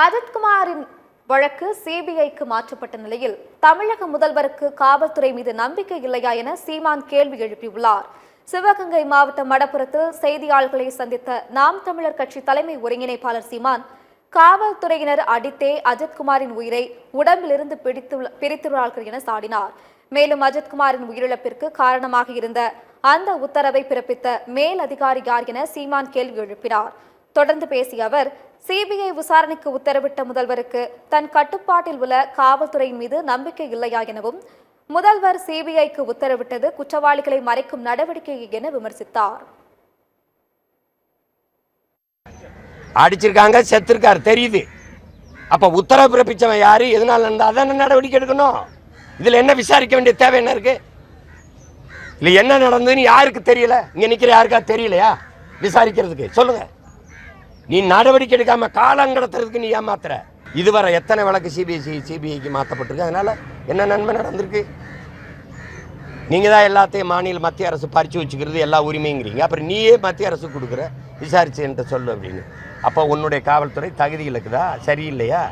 அஜித்குமாரின் வழக்கு சிபிஐக்கு மாற்றப்பட்ட நிலையில் தமிழக முதல்வருக்கு காவல்துறை மீது நம்பிக்கை இல்லையா என சீமான் கேள்வி எழுப்பியுள்ளார். சிவகங்கை மாவட்டம் மடப்புரத்தில் செய்தியாளர்களை சந்தித்த நாம் தமிழர் கட்சி தலைமை ஒருங்கிணைப்பாளர் சீமான், காவல்துறையினர் அடித்தே அஜித்குமாரின் உயிரை உடம்பிலிருந்து பிரித்துள்ளார்கள் என சாடினார். மேலும் அஜித்குமாரின் உயிரிழப்பிற்கு காரணமாக இருந்த அந்த உத்தரவை பிறப்பித்த மேல் அதிகாரி யார் என சீமான் கேள்வி எழுப்பினார். தொடர்ந்து பேசிய அவர், சிபிஐ விசாரணைக்கு உத்தரவிட்ட முதல்வருக்கு தன் கட்டுப்பாட்டில் உள்ள காவல்துறையின் மீது நம்பிக்கை இல்லையா எனவும், முதல்வர் சிபிஐக்கு உத்தரவிட்டது குற்றவாளிகளை மறைக்கும் நடவடிக்கை என விமர்சித்தார். அடிச்சிருக்காங்க, செத்துருக்காரு தெரியுது. அப்ப உத்தரவு பிறப்பிச்சவன் யாரு, எதனால நடந்தா அதான் நடவடிக்கை எடுக்கணும். இதுல என்ன விசாரிக்க வேண்டிய தேவை என்ன இருக்கு? இல்ல என்ன நடந்ததுன்னு யாருக்கு தெரியல? இங்க நிக்கிற யாருக்கா தெரியலையா விசாரிக்கிறதுக்கு? சொல்லுங்க. நீ நடவடிக்கை எடுக்காம காலங்கடத்துறதுக்கு நீ ஏமாத்துற. இதுவரை எத்தனை வழக்கு சிபிஐக்கு மாற்றப்பட்டிருக்கு? அதனால என்ன நன்மை நடந்திருக்கு? நீங்க தான் எல்லாத்தையும் மத்திய அரசு பறிச்சு வச்சுக்கிறது எல்லா உரிமைங்கிறீங்க. அப்புறம் நீயே மத்திய அரசு கொடுக்குற விசாரிச்சு என்கிட்ட சொல்லு அப்படின்னு. அப்போ உன்னுடைய காவல்துறை தகுதி இருக்குதா, சரியில்லையா?